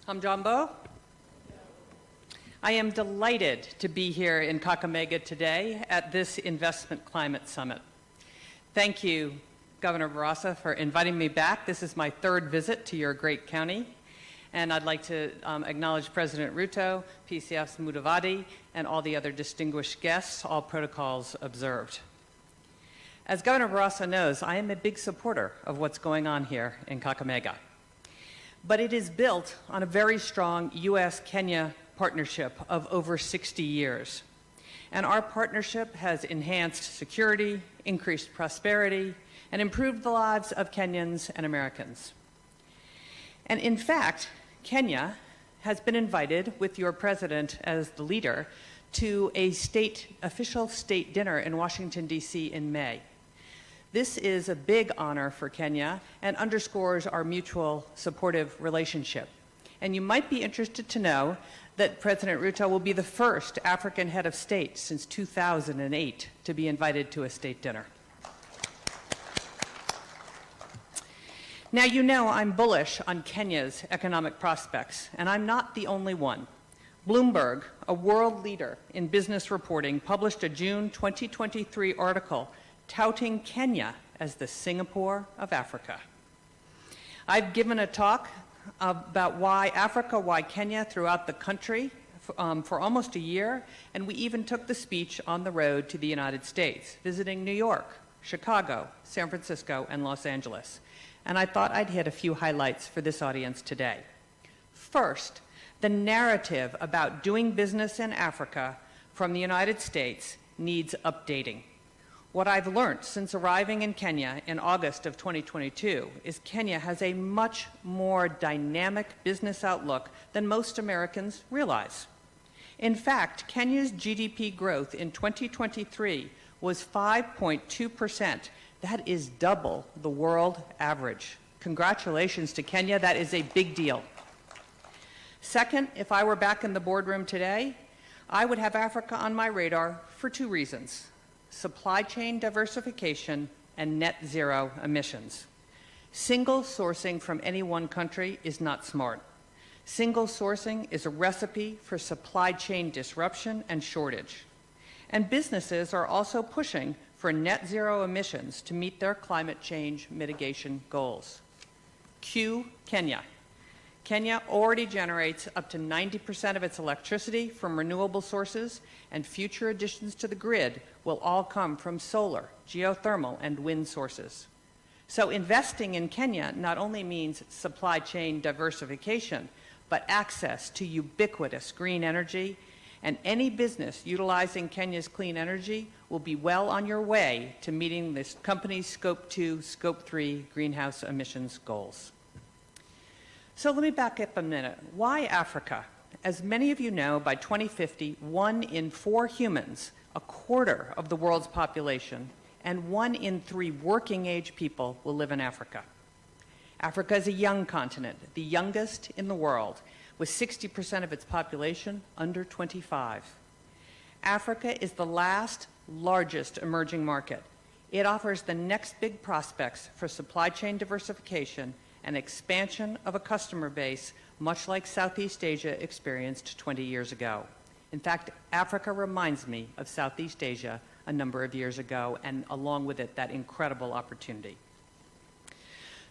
Hamjambo. I am delighted to be here in Kakamega today at this Investment Climate Summit. Thank you, Governor Barraza, for inviting me back. This is my third visit to your great county. And I'd like to acknowledge President Ruto, PCF's Mudavadi, and all the other distinguished guests, all protocols observed. As Governor Barraza knows, I am a big supporter of what's going on here in Kakamega. But it is built on a very strong U.S.-Kenya partnership of over 60 years. And our partnership has enhanced security, increased prosperity, and improved the lives of Kenyans and Americans. And in fact, Kenya has been invited, with your president as the leader, to a official state dinner in Washington, D.C. in May. This is a big honor for Kenya and underscores our mutual supportive relationship. And you might be interested to know that President Ruto will be the first African head of state since 2008 to be invited to a state dinner. Now, you know I'm bullish on Kenya's economic prospects, and I'm not the only one. Bloomberg, a world leader in business reporting, published a June 2023 article touting Kenya as the Singapore of Africa. I've given a talk about why Africa, why Kenya throughout the country for almost a year, and we even took the speech on the road to the United States, visiting New York, Chicago, San Francisco, and Los Angeles. And I thought I'd hit a few highlights for this audience today. First, the narrative about doing business in Africa from the United States needs updating. What I've learned since arriving in Kenya in August of 2022 is Kenya has a much more dynamic business outlook than most Americans realize. In fact, Kenya's GDP growth in 2023 was 5.2%. That is double the world average. Congratulations to Kenya. That is a big deal. Second, if I were back in the boardroom today, I would have Africa on my radar for two reasons: supply chain diversification and net zero emissions. Single sourcing from any one country is not smart. Single sourcing is a recipe for supply chain disruption and shortage. And businesses are also pushing for net zero emissions to meet their climate change mitigation goals. Cue Kenya. Kenya already generates up to 90% of its electricity from renewable sources, and future additions to the grid will all come from solar, geothermal, and wind sources. So investing in Kenya not only means supply chain diversification, but access to ubiquitous green energy, and any business utilizing Kenya's clean energy will be well on your way to meeting this company's Scope 2, Scope 3 greenhouse emissions goals. So let me back up a minute. Why Africa? As many of you know, by 2050, 1 in 4 humans, a quarter of the world's population, and 1 in 3 working-age people will live in Africa. Africa is a young continent, the youngest in the world, with 60% of its population under 25. Africa is the largest emerging market. It offers the next big prospects for supply chain diversification and expansion of a customer base, much like Southeast Asia experienced 20 years ago. In fact, Africa reminds me of Southeast Asia a number of years ago, and along with it, that incredible opportunity.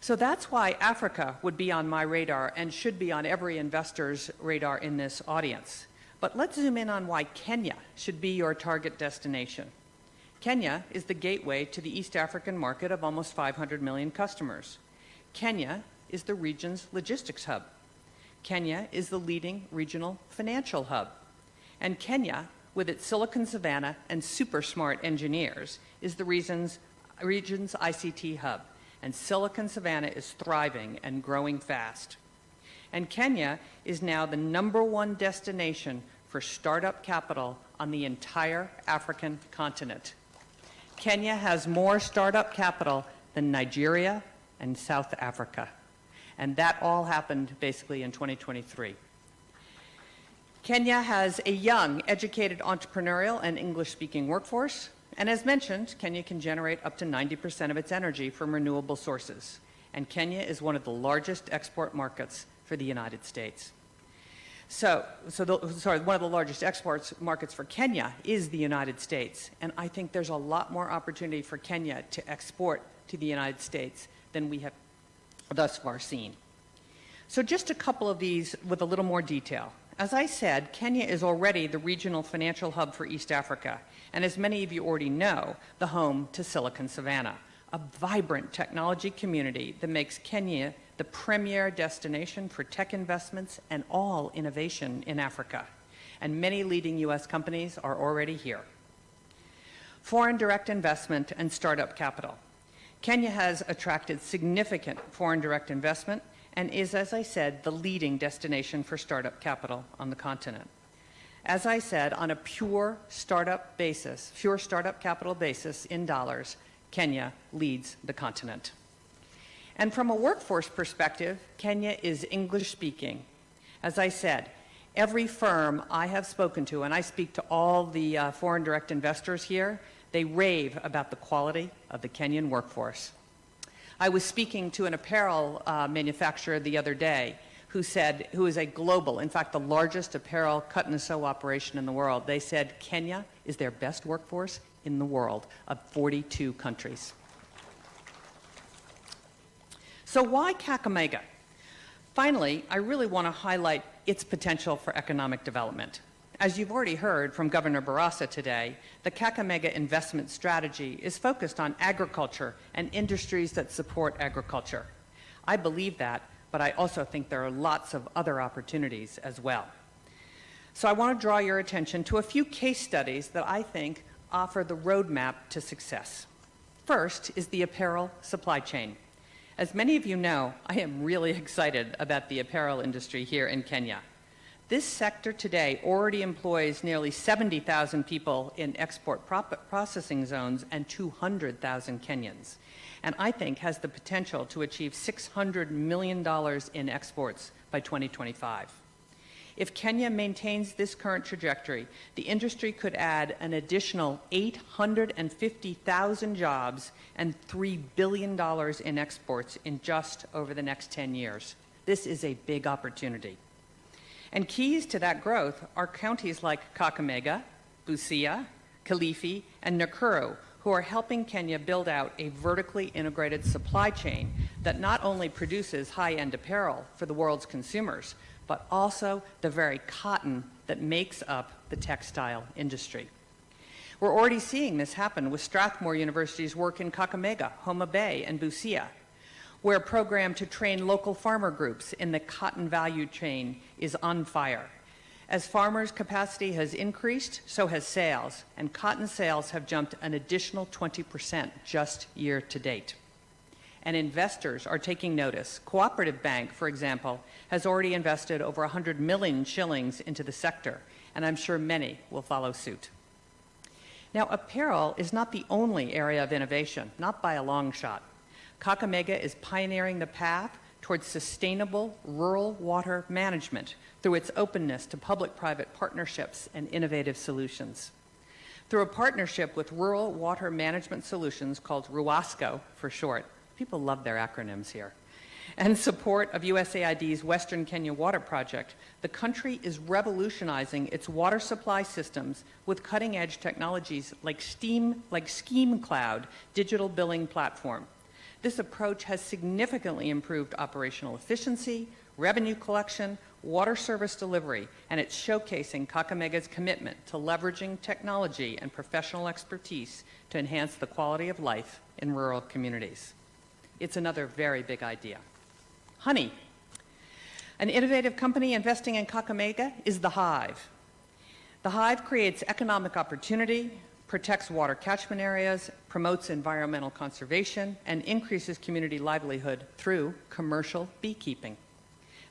So that's why Africa would be on my radar and should be on every investor's radar in this audience. But let's zoom in on why Kenya should be your target destination. Kenya is the gateway to the East African market of almost 500 million customers. Kenya is the region's logistics hub. Kenya is the leading regional financial hub. And Kenya, with its Silicon Savannah and super smart engineers, is the region's ICT hub. And Silicon Savannah is thriving and growing fast. And Kenya is now the #1 destination for startup capital on the entire African continent. Kenya has more startup capital than Nigeria and South Africa. And that all happened basically in 2023. Kenya has a young, educated, entrepreneurial, and English-speaking workforce. And as mentioned, Kenya can generate up to 90% of its energy from renewable sources. And Kenya is one of the largest export markets for the United States. One of the largest exports markets for Kenya is the United States, and I think there's a lot more opportunity for Kenya to export to the United States than we have thus far seen. So just a couple of these with a little more detail. As I said, Kenya is already the regional financial hub for East Africa, and as many of you already know, the home to Silicon Savannah, a vibrant technology community that makes Kenya the premier destination for tech investments and all innovation in Africa. And many leading U.S. companies are already here. Foreign direct investment and startup capital. Kenya has attracted significant foreign direct investment and is, as I said, the leading destination for startup capital on the continent. As I said, on a pure startup capital basis in dollars, Kenya leads the continent. And from a workforce perspective, Kenya is English-speaking. As I said, every firm I have spoken to, and I speak to all the foreign direct investors here, they rave about the quality of the Kenyan workforce. I was speaking to an apparel manufacturer the other day who is a global, in fact, the largest apparel cut and sew operation in the world. They said Kenya is their best workforce in the world of 42 countries. So why Kakamega? Finally, I really want to highlight its potential for economic development. As you've already heard from Governor Barasa today, the Kakamega investment strategy is focused on agriculture and industries that support agriculture. I believe that, but I also think there are lots of other opportunities as well. So I want to draw your attention to a few case studies that I think offer the roadmap to success. First is the apparel supply chain. As many of you know, I am really excited about the apparel industry here in Kenya. This sector today already employs nearly 70,000 people in export processing zones and 200,000 Kenyans, and I think has the potential to achieve $600 million in exports by 2025. If Kenya maintains this current trajectory, the industry could add an additional 850,000 jobs and $3 billion in exports in just over the next 10 years. This is a big opportunity. And keys to that growth are counties like Kakamega, Busia, Kilifi, and Nakuru, who are helping Kenya build out a vertically integrated supply chain that not only produces high-end apparel for the world's consumers, but also the very cotton that makes up the textile industry. We're already seeing this happen with Strathmore University's work in Kakamega, Homa Bay, and Busia, where a program to train local farmer groups in the cotton value chain is on fire. As farmers' capacity has increased, so has sales, and cotton sales have jumped an additional 20% just year to date. And investors are taking notice. Cooperative Bank, for example, has already invested over 100 million shillings into the sector, and I'm sure many will follow suit. Now, apparel is not the only area of innovation, not by a long shot. Kakamega is pioneering the path towards sustainable rural water management through its openness to public-private partnerships and innovative solutions. Through a partnership with Rural Water Management Solutions called RUWASCO for short, people love their acronyms here, and support of USAID's Western Kenya Water Project, the country is revolutionizing its water supply systems with cutting-edge technologies like Scheme Cloud digital billing platform. This approach has significantly improved operational efficiency, revenue collection, water service delivery, and it's showcasing Kakamega's commitment to leveraging technology and professional expertise to enhance the quality of life in rural communities. It's another very big idea. Honey. An innovative company investing in Kakamega is the Hive. The Hive creates economic opportunity, protects water catchment areas, promotes environmental conservation, and increases community livelihood through commercial beekeeping.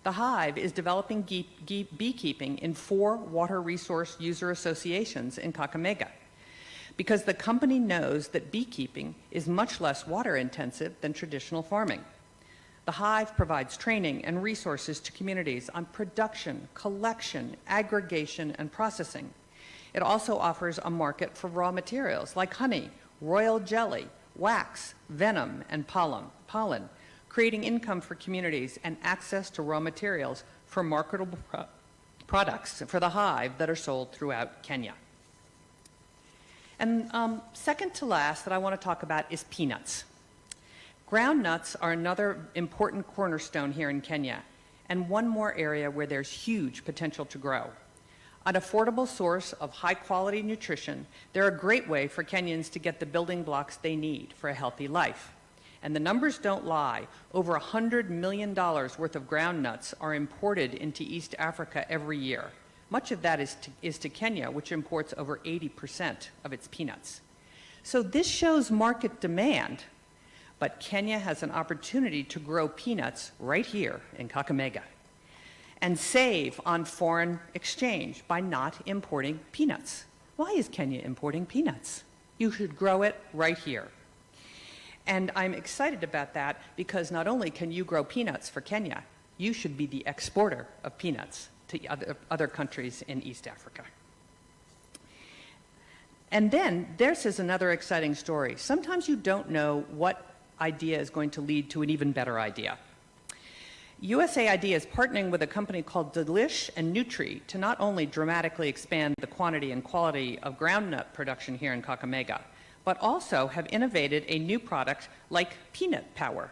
The Hive is developing beekeeping in 4 water resource user associations in Kakamega because the company knows that beekeeping is much less water intensive than traditional farming. The Hive provides training and resources to communities on production, collection, aggregation, and processing. It also offers a market for raw materials like honey, royal jelly, wax, venom, and pollen, creating income for communities and access to raw materials for marketable products for the hive that are sold throughout Kenya. And second to last that I want to talk about is peanuts. Ground nuts are another important cornerstone here in Kenya, and one more area where there's huge potential to grow. An affordable source of high-quality nutrition, they're a great way for Kenyans to get the building blocks they need for a healthy life. And the numbers don't lie. Over $100 million worth of ground nuts are imported into East Africa every year. Much of that is to Kenya, which imports over 80% of its peanuts. So this shows market demand, but Kenya has an opportunity to grow peanuts right here in Kakamega and save on foreign exchange by not importing peanuts. Why is Kenya importing peanuts? You should grow it right here. And I'm excited about that because not only can you grow peanuts for Kenya, you should be the exporter of peanuts to other countries in East Africa. And then this is another exciting story. Sometimes you don't know what idea is going to lead to an even better idea. USAID is partnering with a company called Delish and Nutri to not only dramatically expand the quantity and quality of groundnut production here in Kakamega, but also have innovated a new product like peanut powder,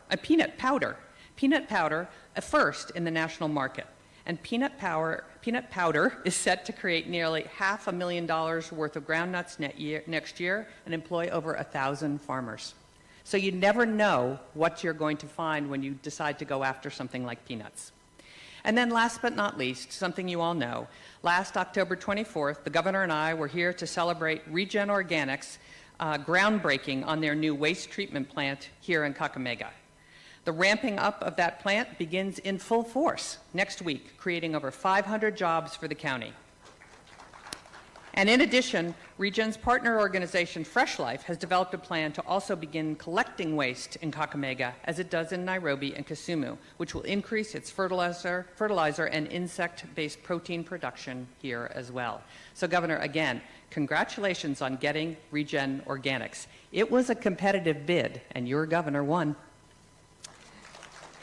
a first in the national market. And peanut powder is set to create nearly $500,000 worth of groundnuts next year and employ over 1,000 farmers. So you never know what you're going to find when you decide to go after something like peanuts. And then last but not least, something you all know, last October 24th, the governor and I were here to celebrate Regen Organics' groundbreaking on their new waste treatment plant here in Kakamega. The ramping up of that plant begins in full force next week, creating over 500 jobs for the county. And in addition, Regen's partner organization, Fresh Life, has developed a plan to also begin collecting waste in Kakamega, as it does in Nairobi and Kisumu, which will increase its fertilizer and insect-based protein production here as well. So, Governor, again, congratulations on getting Regen Organics. It was a competitive bid, and your governor won.